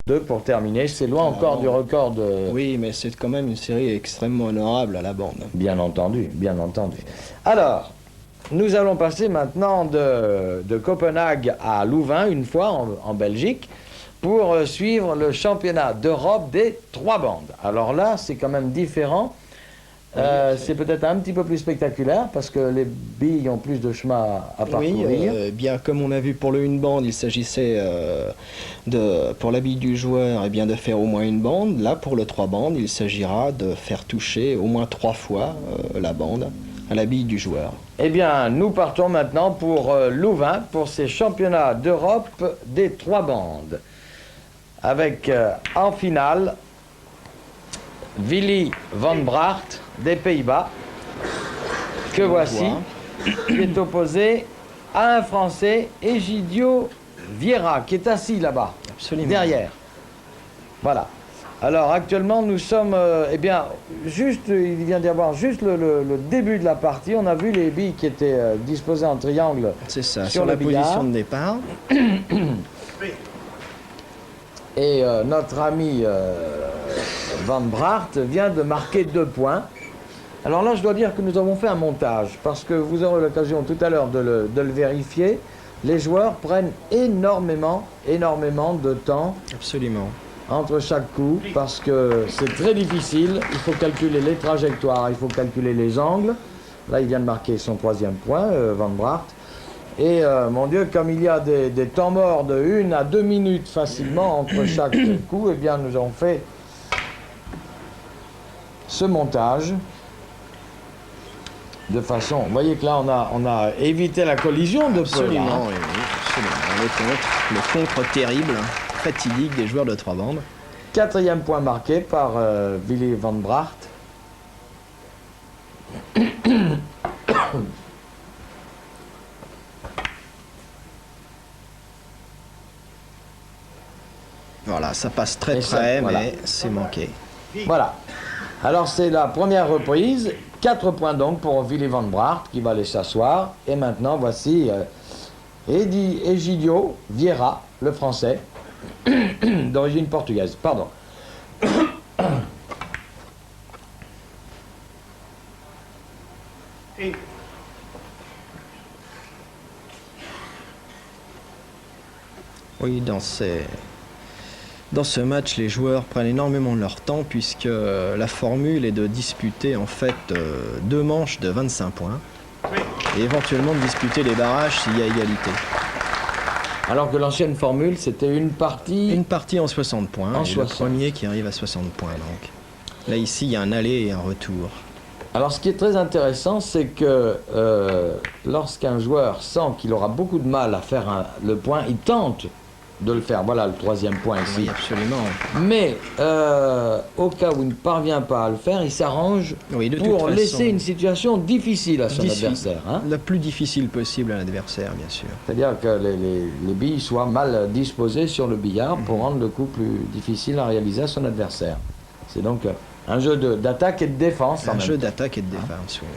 2 pour terminer. C'est loin encore du record de... Oui, mais c'est quand même une série extrêmement honorable à la bande. Bien entendu, bien entendu. Alors, nous allons passer maintenant de Copenhague à Louvain, une fois en Belgique, pour suivre le championnat d'Europe des 3 bandes. Alors là, c'est quand même différent. C'est peut-être un petit peu plus spectaculaire parce que les billes ont plus de chemin à parcourir. Oui, bien comme on a vu pour le une bande, il s'agissait pour la bille du joueur de faire au moins une bande. Là, pour le 3 bandes, il s'agira de faire toucher au moins 3 fois la bande à la bille du joueur. Eh bien, nous partons maintenant pour Louvain, pour ces championnats d'Europe des 3 bandes. Avec en finale Willy van Braght des Pays-Bas, que voici, qui est opposé à un Français, Egidio Vieira, qui est assis là-bas, derrière. Voilà. Alors actuellement nous sommes, il vient d'y avoir juste le début de la partie. On a vu les billes qui étaient disposées en triangle. C'est ça, sur la position de départ. Et notre ami Van Braght vient de marquer 2 points. Alors là, je dois dire que nous avons fait un montage, parce que vous aurez l'occasion tout à l'heure de le vérifier. Les joueurs prennent énormément de temps. Absolument. Entre chaque coup, parce que c'est très difficile. Il faut calculer les trajectoires, il faut calculer les angles. Là, il vient de marquer son 3e point, Van Braght. Et mon Dieu, comme il y a des temps morts de 1 à 2 minutes facilement entre chaque coup, eh bien nous avons fait ce montage de façon... Vous voyez que là, on a évité la collision de peu. Absolument, oui, absolument. Le contre terrible, fatidique des joueurs de 3 bandes. 4e point marqué par Willy van Braght. Voilà, ça passe très près, mais c'est manqué. Voilà. Alors c'est la première reprise. 4 points donc pour Willy van Braght qui va aller s'asseoir. Et maintenant voici Egidio Vieira, le français, d'origine portugaise. Pardon. Oui, dans ce match, les joueurs prennent énormément de leur temps puisque la formule est de disputer en fait 2 manches de 25 points et éventuellement de disputer les barrages s'il y a égalité. Alors que l'ancienne formule, c'était une partie... Une partie en 60 points, en et 60. le premier qui arrive à 60 points donc. Là ici, il y a un aller et un retour. Alors ce qui est très intéressant, c'est que lorsqu'un joueur sent qu'il aura beaucoup de mal à faire le point, il tente de le faire. Voilà le 3e point ici. Oui, absolument. Mais au cas où il ne parvient pas à le faire, il s'arrange pour laisser une situation difficile à son adversaire. Hein. La plus difficile possible à l'adversaire, bien sûr. C'est-à-dire que les billes soient mal disposées sur le billard pour rendre le coup plus difficile à réaliser à son adversaire. C'est donc un jeu d'attaque et de défense en même temps. Un jeu d'attaque et de défense, oui.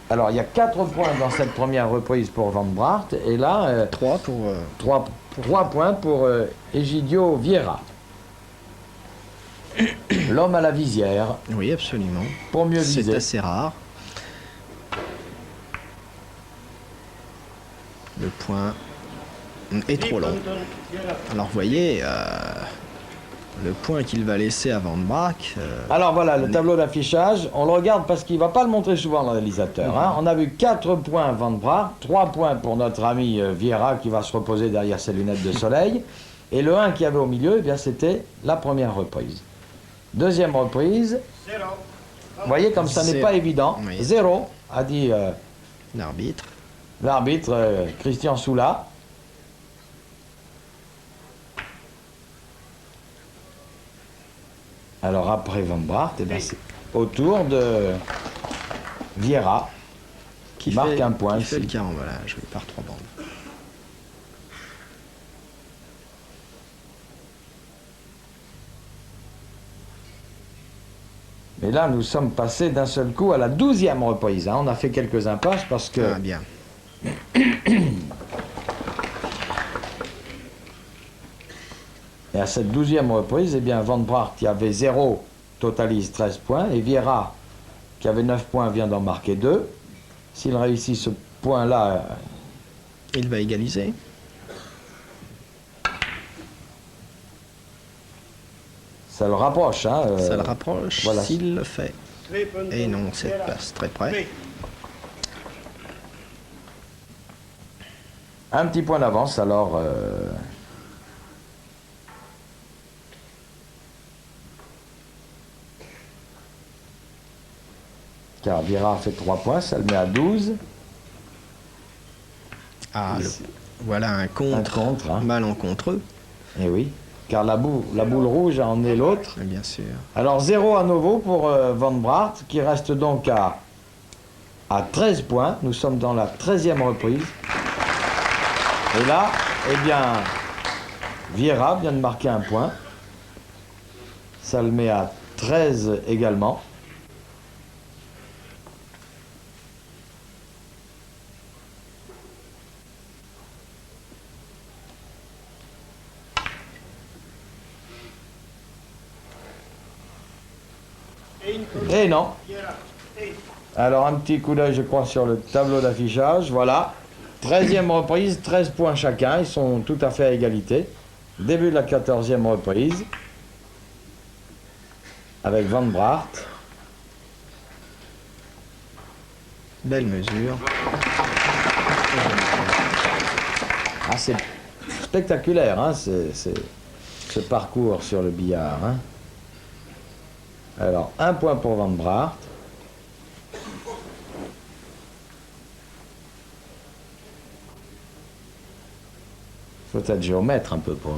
Alors il y a 4 points dans cette première reprise pour Van Braght et là 3 pour 3 points pour Egidio Vieira. L'homme à la visière. Oui, absolument. Pour mieux viser. C'est assez rare. Le point est trop long. Alors vous voyez, le point qu'il va laisser à Van Braght... Alors voilà, le tableau d'affichage, on le regarde parce qu'il ne va pas le montrer souvent, le réalisateur. Hein. On a vu 4 points Van Braght, 3 points pour notre ami Vieira qui va se reposer derrière ses lunettes de soleil. Et le 1 qu'il y avait au milieu, eh bien c'était la première reprise. Deuxième reprise, vous voyez comme ça n'est pas évident. Oui. 0, a dit l'arbitre. L'arbitre, Christian Soula. Alors après Van Braght, eh c'est au tour de Vieira qui marque un point. Qui fait le carambolage, oui, par 3 bandes. Et là, nous sommes passés d'un seul coup à la 12e reprise. Hein. On a fait quelques impasses parce que... Ah, bien. Et à cette 12e reprise, eh bien, Van Braght, qui avait 0, totalise 13 points. Et Vieira, qui avait 9 points, vient d'en marquer 2. S'il réussit ce point-là... Il va égaliser. Ça le rapproche. Hein, ça le rapproche voilà. S'il le fait. Et non, c'est pas très près. Un petit point d'avance, alors... Car Vieira a fait 3 points, ça le met à 12. Ah, voilà un contre, hein. malencontreux. Eh oui, car la boule rouge en est l'autre. Bien sûr. Alors 0 à nouveau pour Van Braght, qui reste donc à 13 points. Nous sommes dans la 13e reprise. Et là, eh bien, Vieira vient de marquer un point. Ça le met à 13 également. Et non. Alors un petit coup d'œil, je crois, sur le tableau d'affichage. Voilà. 13e reprise, 13 points chacun. Ils sont tout à fait à égalité. Début de la 14e reprise. Avec Van Braght. Belle mesure. Ah, c'est spectaculaire, hein, ce parcours sur le billard. Hein. Alors, un point pour Van Braght. Faut être géomètre un peu pour...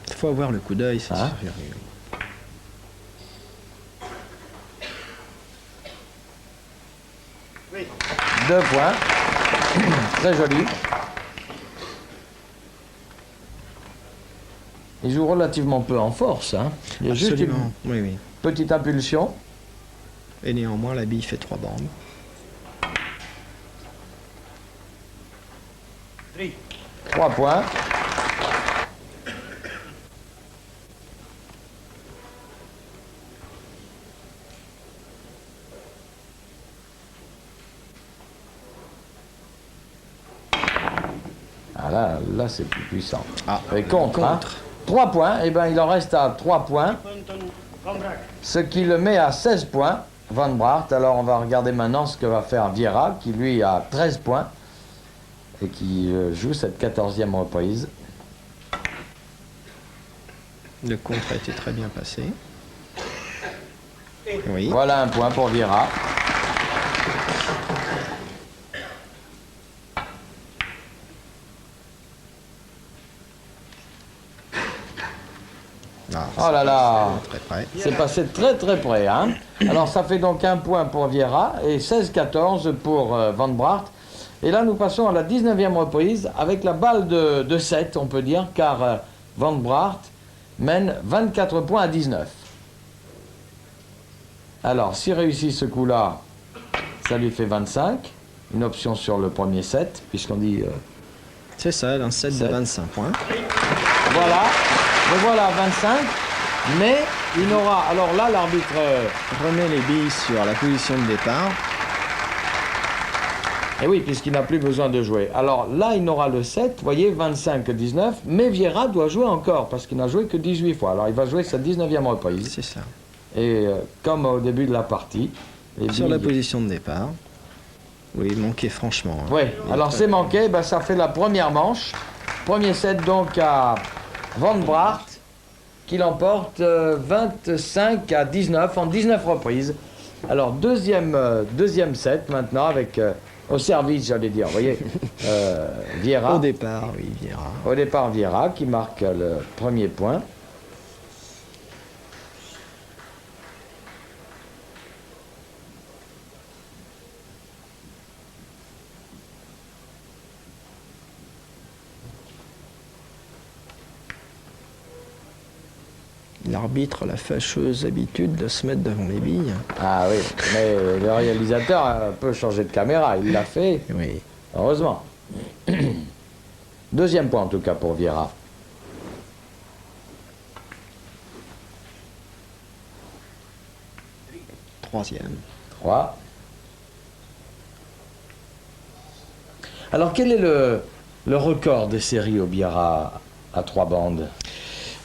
Il faut avoir le coup d'œil, c'est sûr. 2 points. Très joli. Il joue relativement peu en force. Hein. Il y a juste une petite impulsion. Et néanmoins, la bille fait 3 bandes. 3 points. Ah là c'est plus puissant. Ah, et contre. Hein. 3 points, et bien il en reste à 3 points. Ce qui le met à 16 points, Van Braght. Alors on va regarder maintenant ce que va faire Vieira, qui lui a 13 points. Et qui joue cette 14e reprise. Le contre a été très bien passé. Oui. Voilà un point pour Vieira. Ah, oh là là, c'est passé très près. Hein. Alors ça fait donc un point pour Vieira et 16-14 pour Van Braght. Et là nous passons à la 19e reprise avec la balle de 7, on peut dire, car Van Braght mène 24 points à 19. Alors s'il réussit ce coup-là, ça lui fait 25. Une option sur le premier set, puisqu'on dit... c'est ça, un set de 25 points. Voilà. Et voilà, 25, mais il n'aura... Alors là, l'arbitre remet les billes sur la position de départ. Et oui, puisqu'il n'a plus besoin de jouer. Alors là, il n'aura le 7, vous voyez, 25-19, mais Vieira doit jouer encore, parce qu'il n'a joué que 18 fois. Alors il va jouer sa 19e reprise. C'est ça. Et comme au début de la partie... Sur la position de départ. Oui, il manquait franchement. Hein. Oui, alors c'est manqué, ben, ça fait la première manche. Premier set donc à... Van Braght, qui l'emporte 25-19 en 19 reprises. Alors, deuxième set maintenant avec, au service, j'allais dire, vous voyez, Vieira. Au départ, oui, Vieira. Au départ, Vieira qui marque le premier point. L'arbitre a la fâcheuse habitude de se mettre devant les billes. Ah oui, mais le réalisateur peut changer de caméra, il l'a fait. Oui. Heureusement. Deuxième point en tout cas pour Vieira. troisième. 3. Alors, quel est le record des séries au billard à 3 bandes?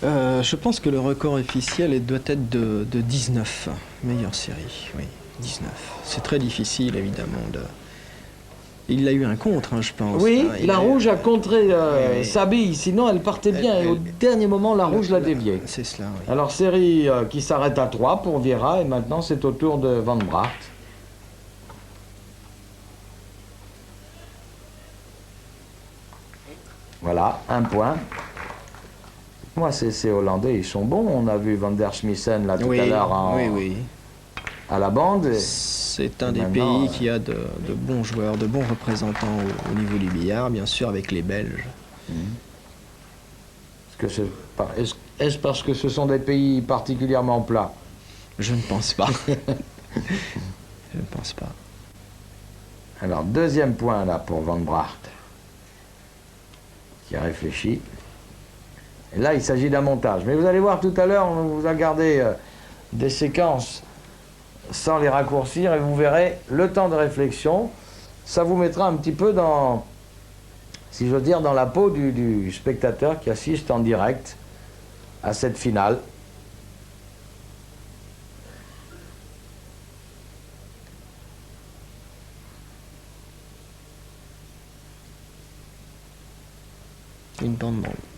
Je pense que le record officiel doit être de 19. Meilleure série, oui, 19. C'est très difficile, évidemment. Il a eu un contre, hein, je pense. Oui, hein, la rouge a contré oui. sa bille, sinon elle partait bien, et au dernier moment, la rouge l'a déviée. C'est cela, oui. Alors, série qui s'arrête à 3 pour Vieira, et maintenant c'est au tour de Van Braght. Voilà, 1 point. Moi, ces Hollandais, ils sont bons. On a vu Van der Smissen là tout à l'heure à la bande. C'est un des maintenant, pays qui a de bons joueurs, de bons représentants au niveau du billard, bien sûr, avec les Belges. Est-ce parce que ce sont des pays particulièrement plats? Je ne pense pas. Je ne pense pas. Alors, deuxième point là pour Van Braght, qui a réfléchi. Et là, il s'agit d'un montage. Mais vous allez voir tout à l'heure, on vous a gardé des séquences sans les raccourcir et vous verrez le temps de réflexion. Ça vous mettra un petit peu dans, si j'ose dire, dans la peau du spectateur qui assiste en direct à cette finale.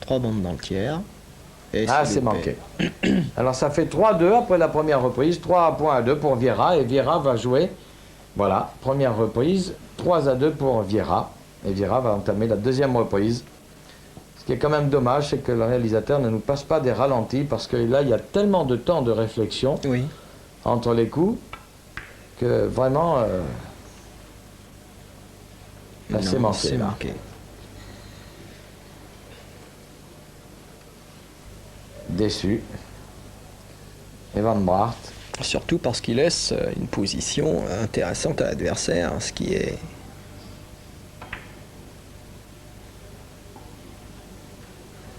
Trois bandes dans le tiers. Et Ah, c'est manqué. Alors ça fait 3-2 après la première reprise, 3-2 pour Vieira, et Vieira va jouer, voilà, première reprise, 3-2 pour Vieira, et Vieira va entamer la deuxième reprise. Ce qui est quand même dommage, c'est que le réalisateur ne nous passe pas des ralentis, parce que là, il y a tellement de temps de réflexion entre les coups, que vraiment, c'est manqué. Déçu. Et Van Braght. Surtout parce qu'il laisse une position intéressante à l'adversaire, ce qui est...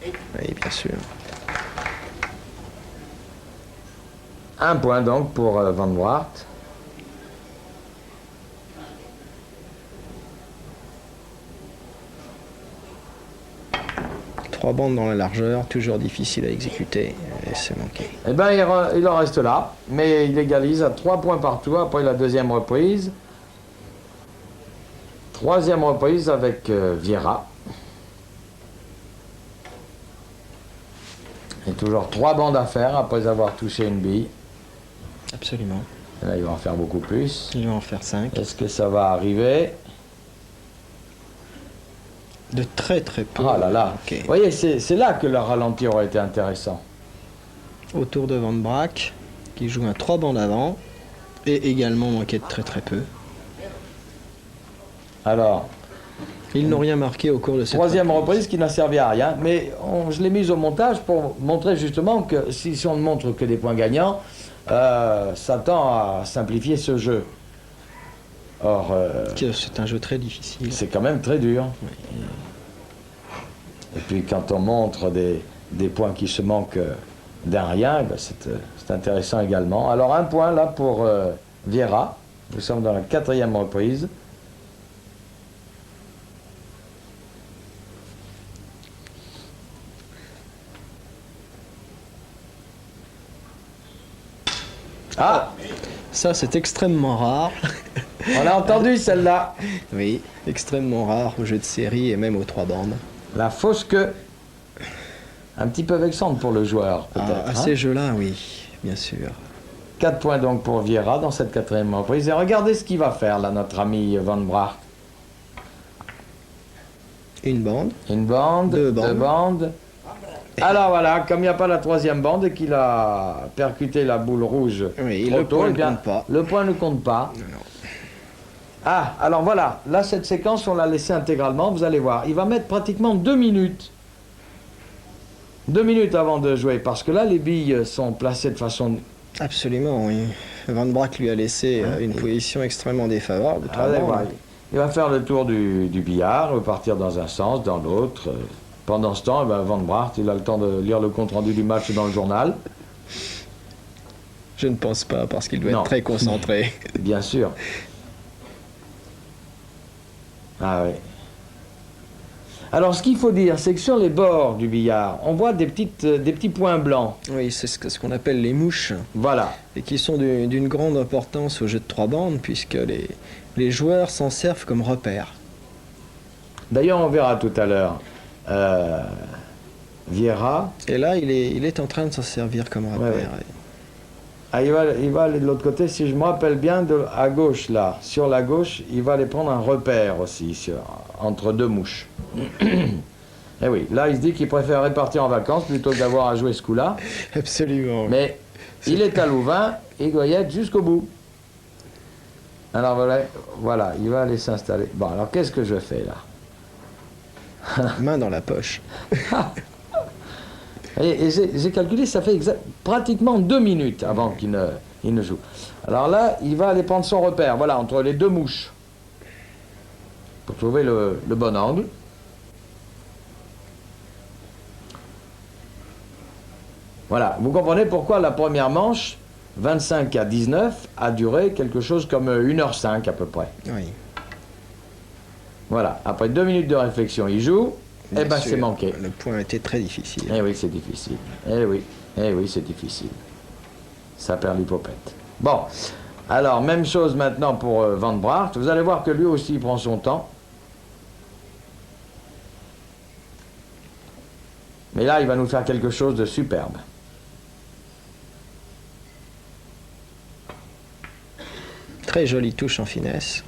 Oui, bien sûr. 1 point donc pour Van Braght. Trois bandes dans la largeur, toujours difficile à exécuter, et c'est manqué. Eh bien, il en reste là, mais il égalise à 3 points partout après la deuxième reprise. Troisième reprise avec Vieira. Et toujours 3 bandes à faire après avoir touché une bille. Absolument. Et là, il va en faire beaucoup plus. Il va en faire 5. Est-ce que ça va arriver? De très très peu. Ah là là. Okay. Vous voyez, c'est là que le ralenti aurait été intéressant. Autour de Van Brack, qui joue un 3 bandes avant, et également manqué de très très peu. Alors, ils n'ont rien marqué au cours de cette troisième reprise qui n'a servi à rien, mais je l'ai mise au montage pour montrer justement que si on ne montre que des points gagnants, ça tend à simplifier ce jeu. Or, c'est un jeu très difficile. C'est quand même très dur. Oui. Et puis quand on montre des points qui se manquent d'un rien, ben c'est intéressant également. Alors 1 point là pour Vieira. Nous sommes dans la 4e reprise. Ah, ça c'est extrêmement rare. On a entendu celle-là. Oui, extrêmement rare au jeu de série et même aux 3 bandes. La fausse queue. Un petit peu vexante pour le joueur, peut-être. À ces jeux-là, oui, bien sûr. 4 points donc pour Vieira dans cette 4e reprise. Et regardez ce qu'il va faire, là, notre ami Van Bracht. Une bande. Une bande, deux bandes. Alors voilà, comme il n'y a pas la 3e bande et qu'il a percuté la boule rouge oui, trop le tôt, point eh bien, ne compte pas. Le point ne compte pas. Non. Ah, alors voilà, là cette séquence on l'a laissée intégralement, vous allez voir. Il va mettre pratiquement 2 minutes. 2 minutes avant de jouer, parce que là les billes sont placées de façon... Absolument, oui. Van Brack lui a laissé une position extrêmement défavorable. Il va faire le tour du billard, repartir dans un sens, dans l'autre. Pendant ce temps, Van Bracht, il a le temps de lire le compte-rendu du match dans le journal. Je ne pense pas, parce qu'il doit Non. être très concentré. Bien sûr. Ah oui. Alors, ce qu'il faut dire, c'est que sur les bords du billard, on voit des petits points blancs. Oui, c'est ce qu'on appelle les mouches, Voilà. et qui sont d'une grande importance au jeu de 3 bandes, puisque les joueurs s'en servent comme repère. D'ailleurs, on verra tout à l'heure Vieira. Et là, il est en train de s'en servir comme repère. Ouais. Ah, il va aller de l'autre côté, si je me rappelle bien, à gauche, là. Sur la gauche, il va aller prendre un repère aussi, entre deux mouches. Et oui, là, il se dit qu'il préférerait partir en vacances plutôt que d'avoir à jouer ce coup-là. Absolument. Mais il est à Louvain, et Goyette jusqu'au bout. Alors voilà, il va aller s'installer. Bon, alors qu'est-ce que je fais là? Main dans la poche. Et j'ai calculé, ça fait pratiquement 2 minutes avant qu'il ne joue. Alors là, il va aller prendre son repère, voilà, entre les deux mouches. Pour trouver le bon angle. Voilà, vous comprenez pourquoi la première manche, 25 à 19, a duré quelque chose comme 1h05 à peu près. Oui. Voilà, après 2 minutes de réflexion, il joue, et ben c'est manqué. Le point était très difficile. Eh oui, c'est difficile. Eh oui, c'est difficile. Ça perd l'hypopète. Bon, alors même chose maintenant pour Van Braght. Vous allez voir que lui aussi il prend son temps. Mais là, il va nous faire quelque chose de superbe. Très jolie touche en finesse.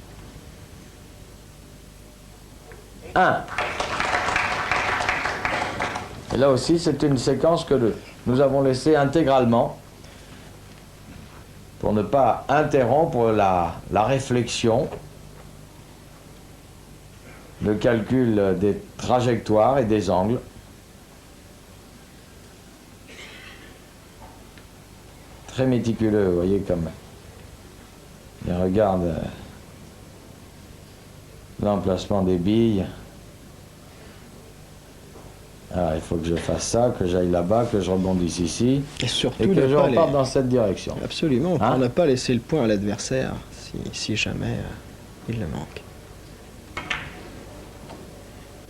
1. Et là aussi, c'est une séquence que nous avons laissée intégralement pour ne pas interrompre la réflexion, le calcul des trajectoires et des angles. Très méticuleux, vous voyez, comme il regarde l'emplacement des billes. Alors, il faut que je fasse ça, que j'aille là-bas, que je rebondisse ici, Et surtout, et que je reparte dans cette direction. Absolument, Hein? pour ne pas laisser le point à l'adversaire, si jamais il le manque.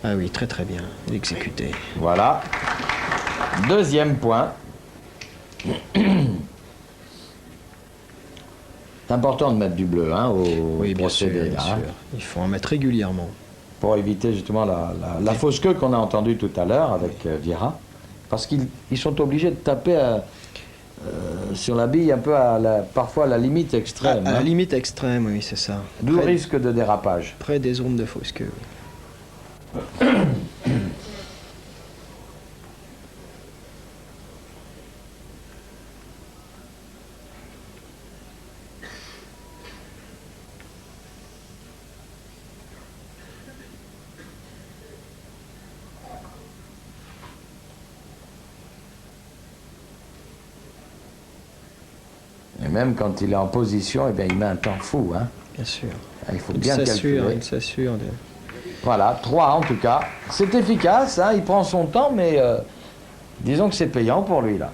Ah oui, très très bien, exécuté. Voilà. Deuxième point. C'est important de mettre du bleu au Oui, bien sûr, procédé, bien hein, sûr. Il faut en mettre régulièrement. pour éviter justement la fausse queue qu'on a entendue tout à l'heure avec Vieira. Parce qu'ils sont obligés de taper sur la bille un peu parfois à la limite extrême. À la limite extrême, oui, c'est ça. D'où le risque de dérapage. Près des zones de fausse queue. Oui. Et même quand il est en position, eh bien, il met un temps fou. Hein. Bien sûr. Il faut bien calculer. Il s'assure de... Voilà, 3 en tout cas. C'est efficace, hein, il prend son temps, mais disons que c'est payant pour lui là.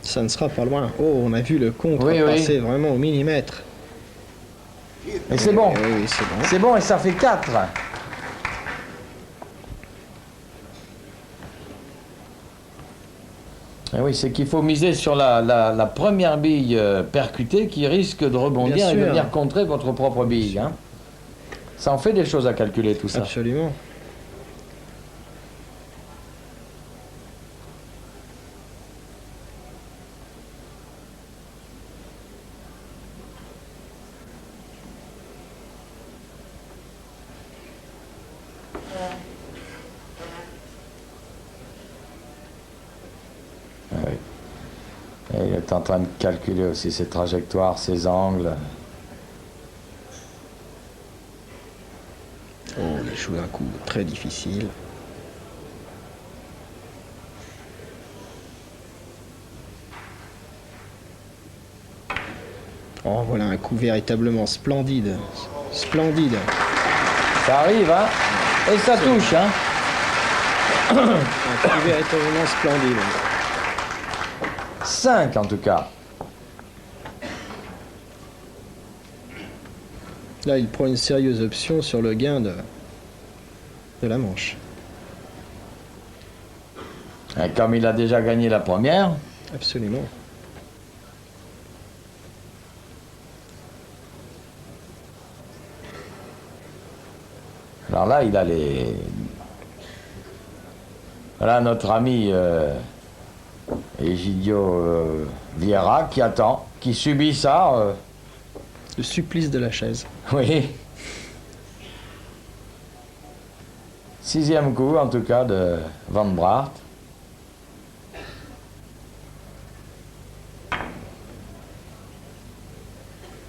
Ça ne sera pas loin. Oh, on a vu le contre passer vraiment au millimètre. Et c'est bon. Oui, c'est bon. C'est bon et ça fait 4. Et oui, c'est qu'il faut miser sur la première bille percutée qui risque de rebondir et de venir contrer votre propre bille. Hein. Ça en fait des choses à calculer tout ça. Absolument. il est en train de calculer aussi ses trajectoires, ses angles. Oh, il joue un coup très difficile. Oh, voilà un coup véritablement splendide. Splendide. Ça arrive, hein? Et ça touche, hein? Un coup véritablement splendide. 5 en tout cas. Là, il prend une sérieuse option sur le gain de la manche. Et comme il a déjà gagné la première, Absolument. alors là, il a les... Voilà notre ami Egidio Vieira qui attend, qui subit ça. Le supplice de la chaise. Oui. 6e coup, en tout cas, de Van Braght.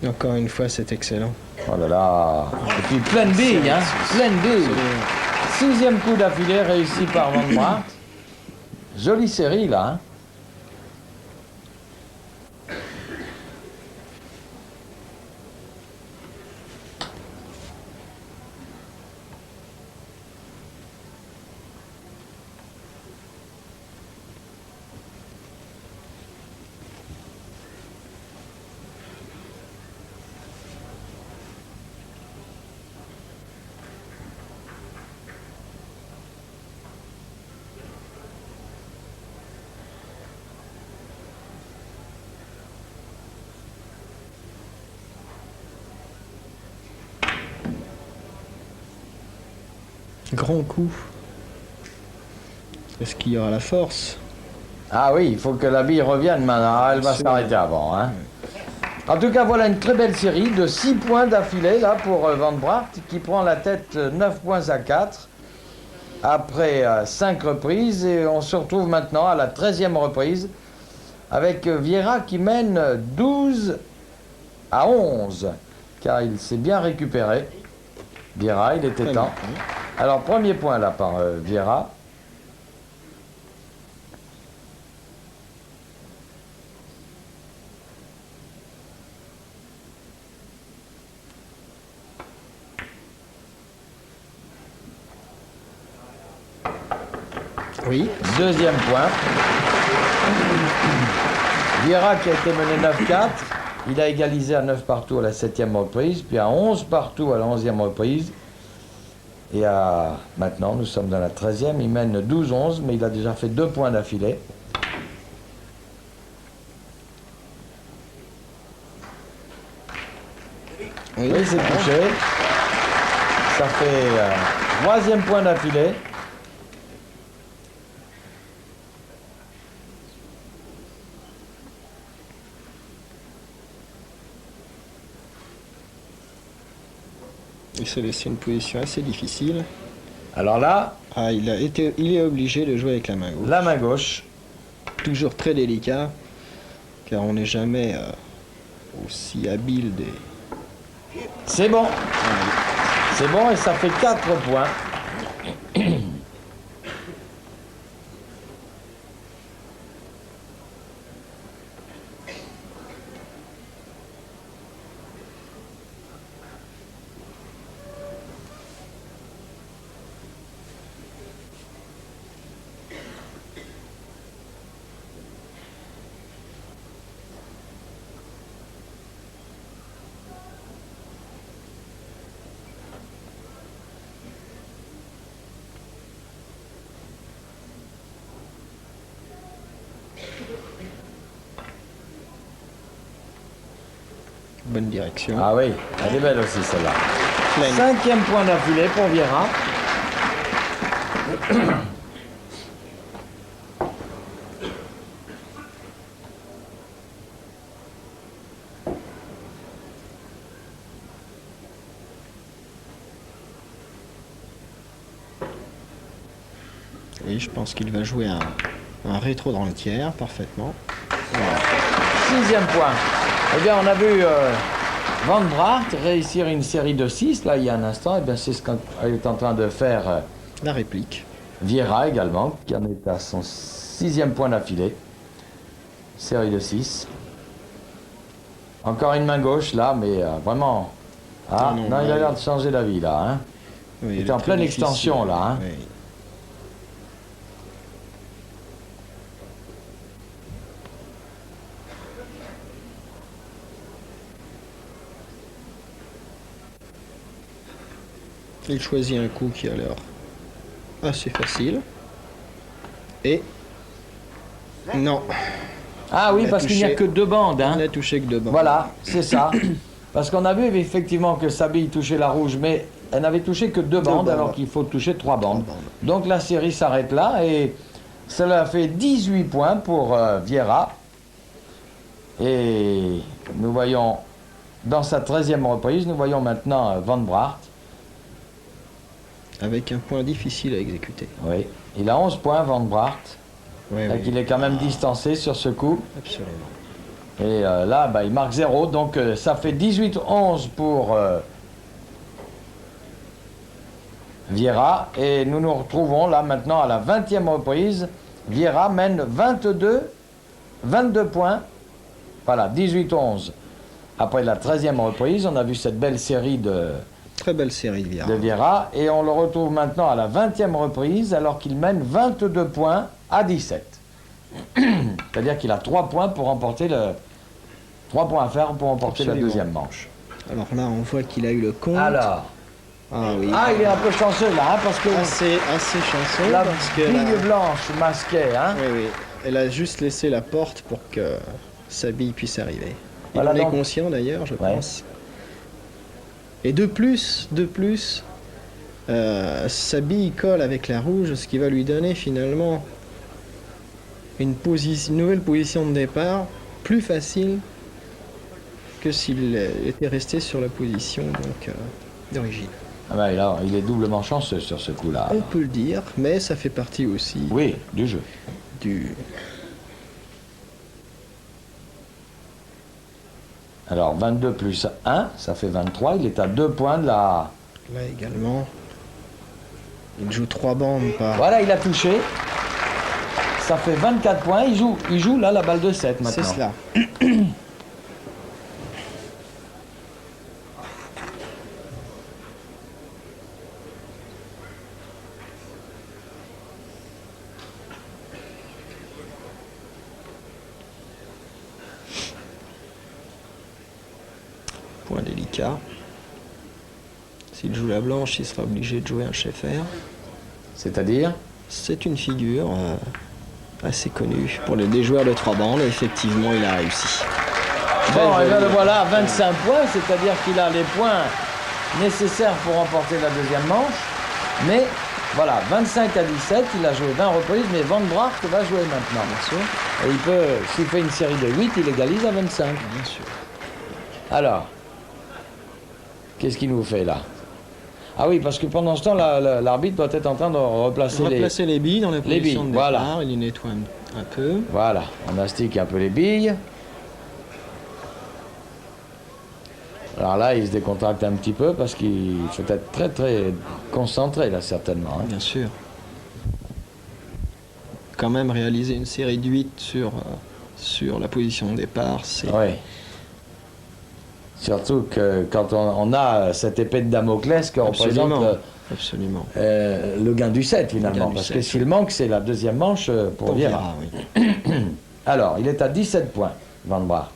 Et encore une fois, c'est excellent. Oh là là. Et puis pleine bille, hein. Pleine bille. 6e coup d'affilée réussi par Van Braght. Jolie série, là, hein. Grand coup. Est-ce qu'il y aura la force? Ah oui, il faut que la bille revienne maintenant. Ah, elle va Absolument. s'arrêter avant, hein. En tout cas, voilà une très belle série de 6 points d'affilée là pour Van Braght qui prend la tête 9 points à 4 après 5 reprises et on se retrouve maintenant à la 13e reprise avec Vieira qui mène 12 à 11 car il s'est bien récupéré. Vieira, il était temps. Alors premier point là par Vieira. Oui. 2e point. Vieira qui a été mené 9-4. Il a égalisé à 9 partout à la 7e reprise, puis à 11 partout à la 11e reprise. Et maintenant, nous sommes dans la 13e. Il mène 12-11, mais il a déjà fait 2 points d'affilée. Oui, c'est touché. Ça fait 3e point d'affilée. Il s'est laissé une position assez difficile. Alors là, Ah, il est obligé de jouer avec la main gauche. la main gauche. Toujours très délicat, car on n'est jamais aussi habile des... C'est bon. C'est bon et ça fait 4 points. Bonne direction. Ah oui, elle est belle aussi celle-là. Pleine. 5e point d'affilée pour Vieira. Oui, je pense qu'il va jouer un rétro dans le tiers, parfaitement. Voilà. 6e point. Eh bien, on a vu Van Braght réussir une série de 6, là, il y a un instant. Eh bien, c'est ce qu'elle est en train de faire La réplique. Vieira également, qui en est à son 6e point d'affilée. Série de 6. Encore une main gauche, là, mais vraiment... Ah, non, il a l'air de changer d'avis, là. Hein. Oui, il est en pleine extension, là. Hein. Oui. Il choisit un coup qui a l'air assez facile. Et... Non. Ah oui, parce qu'il n'y a que 2 bandes. Hein. Il n'a touché que 2 bandes. Voilà, c'est ça. Parce qu'on a vu effectivement que Sabille touchait la rouge, mais elle n'avait touché que 2 bandes, alors qu'il faut toucher 3 bandes. Donc la série s'arrête là, et cela fait 18 points pour Vieira. Et nous voyons, dans sa 13e reprise, nous voyons maintenant Van Braght. Avec un point difficile à exécuter. Oui, il a 11 points, Van Braght. Oui, Donc il est quand même distancé sur ce coup. Absolument. Et là, bah, il marque 0, donc ça fait 18-11 pour Vieira. Et nous nous retrouvons là maintenant à la 20e reprise. Vieira mène 22 points. Voilà, 18-11. Après la 13e reprise, on a vu cette belle série de Très belle série de Vieira. Vieira. Et on le retrouve maintenant à la 20e reprise, alors qu'il mène 22 points à 17. C'est-à-dire qu'il a 3 points pour remporter le... 3 points à faire pour remporter la deuxième manche. Alors là, on voit qu'il a eu le compte. Alors. Ah oui. Ah, il est un peu chanceux là, hein, parce que assez chanceux. la parce que bille blanche masquée, hein. Oui, oui. Elle a juste laissé la porte pour que sa bille puisse arriver. Il Voilà, en est donc... conscient d'ailleurs, je pense. Et de plus, sa bille colle avec la rouge, ce qui va lui donner finalement une nouvelle position de départ plus facile que s'il était resté sur la position d'origine. Ah ben, là, il est doublement chanceux sur ce coup-là. On peut le dire, mais ça fait partie aussi oui, du jeu. Alors 22 plus 1, ça fait 23. Il est à 2 points de la... Là également, il joue 3 bandes par... Voilà, il a touché. Ça fait 24 points. Il joue là la balle de 7 maintenant. C'est cela. Point délicat. S'il joue la blanche, il sera obligé de jouer un chef R. C'est-à-dire? C'est une figure assez connue pour des joueurs de 3 bandes. Et effectivement, il a réussi. Bon, et bien le voilà à 25 points, c'est-à-dire qu'il a les points nécessaires pour remporter la deuxième manche. Mais voilà, 25 à 17, il a joué 20 reprises, mais Van Braght va jouer maintenant, bien sûr. Et il peut, s'il fait une série de 8, il égalise à 25. Bien sûr. Alors, qu'est-ce qu'il nous fait là? Ah oui, parce que pendant ce temps, l'arbitre doit être en train de replacer les billes dans la position de départ. Voilà. Il les nettoie un peu. Voilà, on mastique un peu les billes. Alors là, il se décontracte un petit peu parce qu'il faut être très très concentré là, certainement. Hein. Bien sûr. Quand même réaliser une série de 8 sur la position de départ, c'est... Oui. Surtout que quand on a cette épée de Damoclès qui représente le gain du 7 finalement. Parce que s'il manque, c'est la deuxième manche pour Vieira. Oui. Alors, il est à 17 points, Van Braght.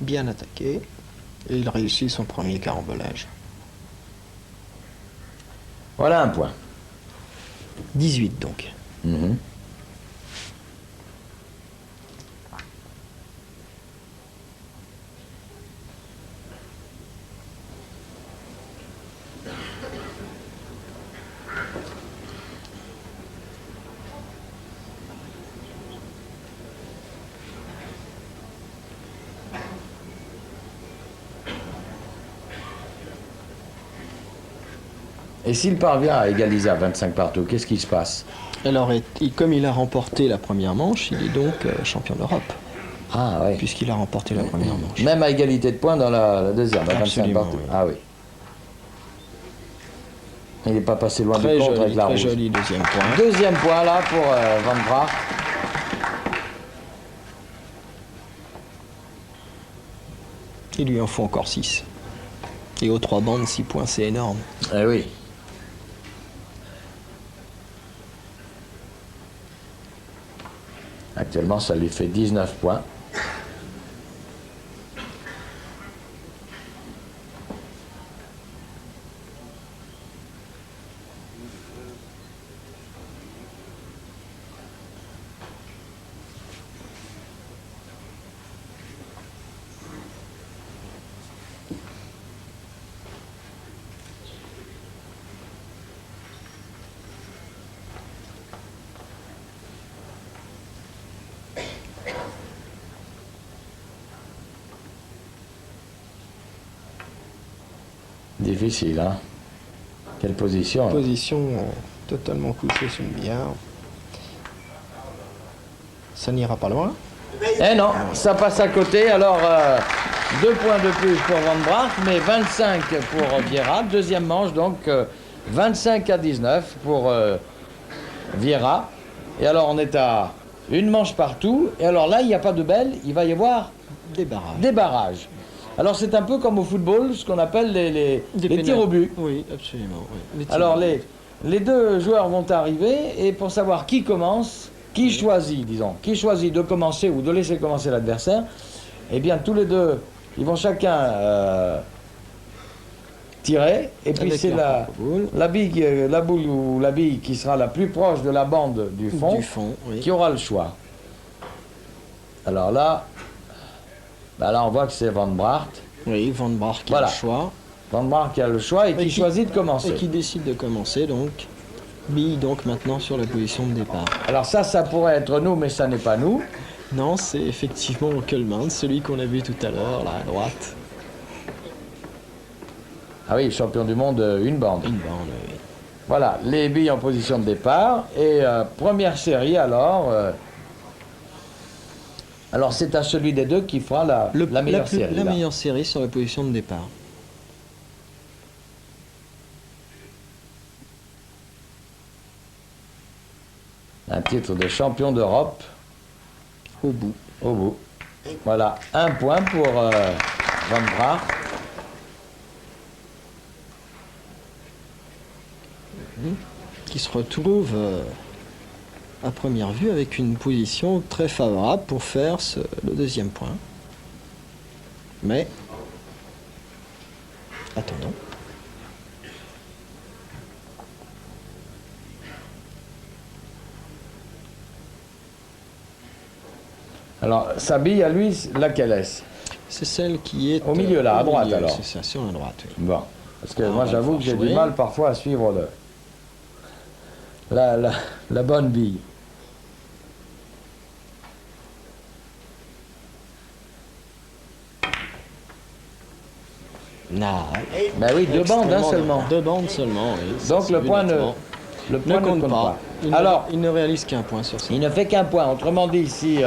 Bien attaqué. Et il réussit son premier carambolage. Voilà un point. 18 donc. Mm-hmm. Et s'il parvient à égaliser à 25 partout, qu'est-ce qui se passe? Alors, comme il a remporté la première manche, il est donc champion d'Europe, Ah oui. puisqu'il a remporté la première manche. Même à égalité de points dans la deuxième, à 25 Absolument, partout. oui. Ah oui. Il n'est pas passé loin Très du compte joli, avec la très rouge. joli deuxième point. Deuxième point là pour Van Braght. Il lui en faut encore 6. Et aux 3 bandes, 6 points, c'est énorme. Eh oui. Actuellement, ça lui fait 19 points. Difficile, hein? Quelle position? Là? Position totalement couchée sur le billard. Ça n'ira pas loin. Eh non, ça passe à côté. Alors, 2 points de plus pour Van Braght, mais 25 pour Vieira. Deuxième manche, donc 25 à 19 pour Vieira. Et alors, on est à une manche partout. Et alors là, il n'y a pas de belle, il va y avoir Des barrages. des barrages. Alors, c'est un peu comme au football, ce qu'on appelle les tirs au but. Oui, absolument. Oui. Les tirs Alors, au but. les deux joueurs vont arriver, et pour savoir qui commence, qui choisit, disons, qui choisit de commencer ou de laisser commencer l'adversaire, eh bien, tous les deux, ils vont chacun tirer, et puis Avec c'est leur propre boule. la boule ou la bille qui sera la plus proche de la bande du fond, Oui. qui aura le choix. Alors là, là, on voit que c'est Van Braght. Oui, Van Braght qui Voilà. a le choix. Van Braght qui a le choix et qui choisit de commencer. Et qui décide de commencer, donc. Bille donc maintenant sur la position de départ. Alors ça pourrait être nous, mais ça n'est pas nous. Non, c'est effectivement Kölman, celui qu'on a vu tout à l'heure, là à droite. Ah oui, champion du monde, une bande. Une bande, oui. Voilà, les billes en position de départ. Et première série, alors... alors c'est à celui des deux qui fera la meilleure série. La là. meilleure série sur la position de départ. Un titre de champion d'Europe Au bout. au bout. Voilà, un point pour Van Braght. Qui se retrouve à première vue avec une position très favorable pour faire le deuxième point. Mais, attendons. Alors, sa bille à lui, laquelle est-ce? C'est celle qui est Au milieu, là, à droite, milieu, alors. C'est ça, sur la droite. Oui. Bon, parce que Ah, moi on va j'avoue pouvoir que j'ai jouer. du mal parfois à suivre la bonne bille. Non. Ben oui, deux bandes hein, Extrêmement seulement. bien. 2 bandes seulement, oui. Donc Ça, le c'est point ne, nettement. le point Ne compte pas. Alors, Il ne réalise qu'un point sur ça. il ne fait qu'un point. Autrement dit, si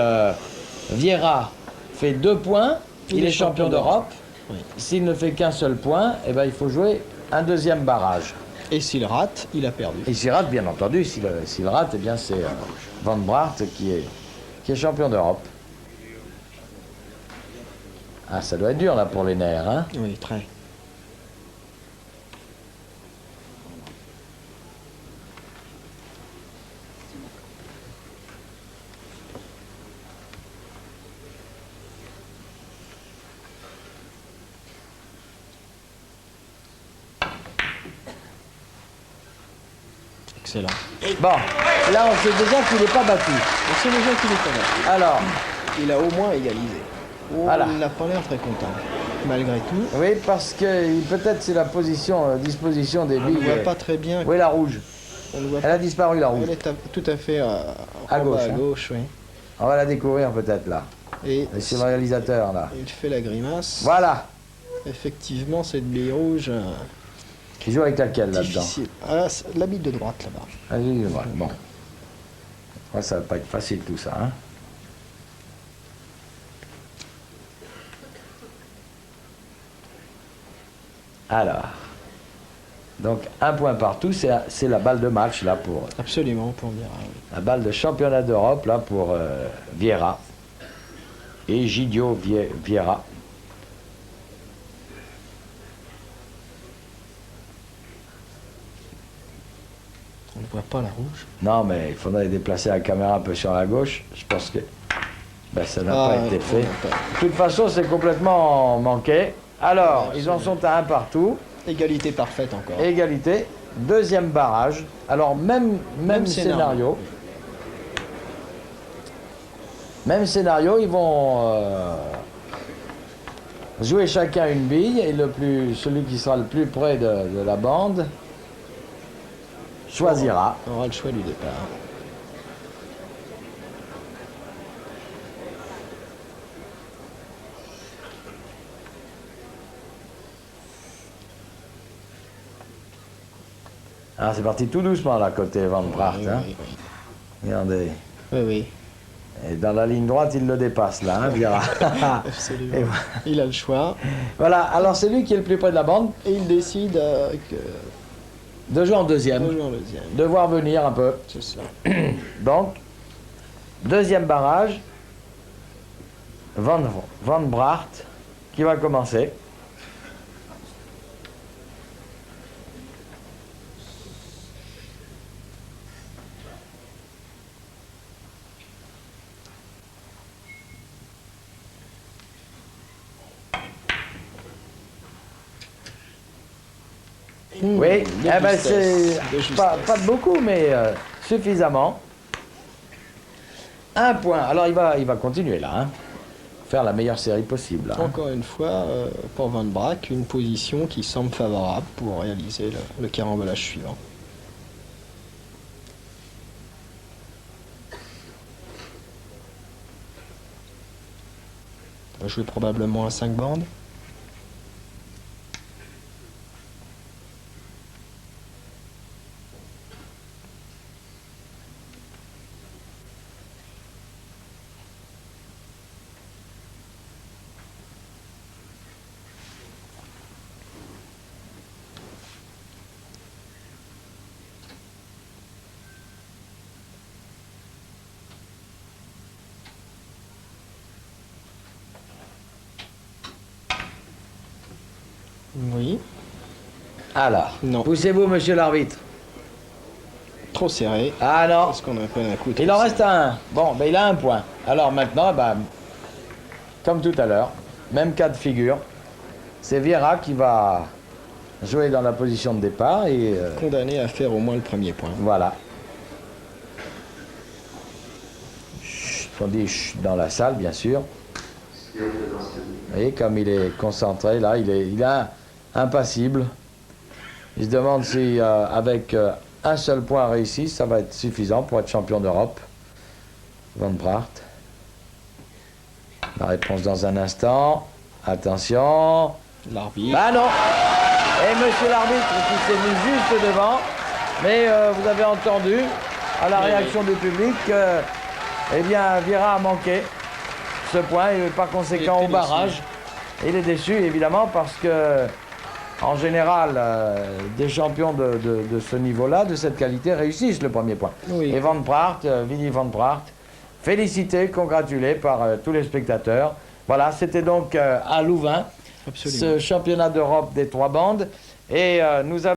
Vieira fait 2 points, il est champion d'Europe. Oui. S'il ne fait qu'un seul point, eh ben, il faut jouer un deuxième barrage. Et s'il rate, il a perdu. Et s'il rate, bien entendu, s'il rate, eh bien c'est Van Braght qui est champion d'Europe. Ah, ça doit être dur là pour les nerfs, hein? Oui, très. Excellent. Bon, là on sait déjà qu'il n'est pas battu. On sait déjà qu'il est pas mal. Alors, Il a au moins égalisé. Oh, Voilà. Il n'a pas l'air très content, malgré tout. oui, parce que peut-être c'est la position, disposition des On ne billes. voit pas très bien. Oui, la rouge. On le voit Elle a disparu, la rouge. Elle est tout à fait À en bas gauche, à hein. gauche, oui. On va la découvrir peut-être là. Et Et c'est le réalisateur là. il fait la grimace. Voilà. Effectivement, cette bille rouge Il joue avec laquelle là-dedans? Difficile. Ah, la bille de droite là-bas. Ah, oui, ouais, bon. Ouais, ça va pas être facile tout ça, hein. Alors, donc un point partout, c'est la balle de match là pour Absolument, pour Vieira. Oui. la balle de championnat d'Europe là pour Vieira et Gidio Vieira. On ne voit pas la rouge. Non, mais il faudrait déplacer la caméra un peu sur la gauche. Je pense que ben, ça n'a pas été fait. De toute façon, c'est complètement manqué. Alors, ils en sont à un partout. Égalité parfaite encore. Égalité. Deuxième barrage. Alors, même scénario. Même scénario, ils vont jouer chacun une bille et celui qui sera le plus près de la bande choisira. On aura le choix du départ. Alors c'est parti tout doucement là, côté Van Pracht. Oui, Hein. oui, oui. Regardez. Oui, oui. Et dans la ligne droite, il le dépasse là, hein, Vieira. Absolument. Et Il a le choix. voilà, alors c'est lui qui est le plus près de la bande, Et il décide de jouer en de deuxième, jouer en deuxième. de voir venir un peu. C'est ça. Donc, deuxième barrage, Van Pracht qui va commencer. Oui, eh ben c'est pas de beaucoup, mais suffisamment. Un point. Alors il va continuer là, hein. Faire la meilleure série possible. Là, hein. Encore une fois, pour Van Braak, une position qui semble favorable pour réaliser le carambolage suivant. On va jouer probablement à 5 bandes. Oui. Alors, Non. poussez-vous, monsieur l'arbitre. Trop serré. Ah non, Parce qu'on a un peu un coup. il en reste un. Bon, ben il a un point. Alors maintenant, ben, comme tout à l'heure, même cas de figure. C'est Vieira qui va jouer dans la position de départ et Condamné à faire au moins le premier point. voilà. Chut, on dit chut dans la salle, bien sûr. Vous voyez, comme il est concentré, là, il est impassible. Il se demande si, avec un seul point réussi, ça va être suffisant pour être champion d'Europe. Van Pracht. La réponse dans un instant. Attention. L'arbitre. Ah non. Et monsieur l'arbitre qui s'est mis juste devant. Mais vous avez entendu, à la réaction du public, eh bien, Vieira a manqué ce point et par conséquent au barrage. Il est déçu évidemment parce que en général des champions de ce niveau-là, de cette qualité, réussissent le premier point. Oui. Et Van Pracht, Winnie Van Pracht, félicité, congratulé par tous les spectateurs. Voilà, c'était donc à Louvain, Absolument. ce championnat d'Europe des 3 bandes. Et nous avons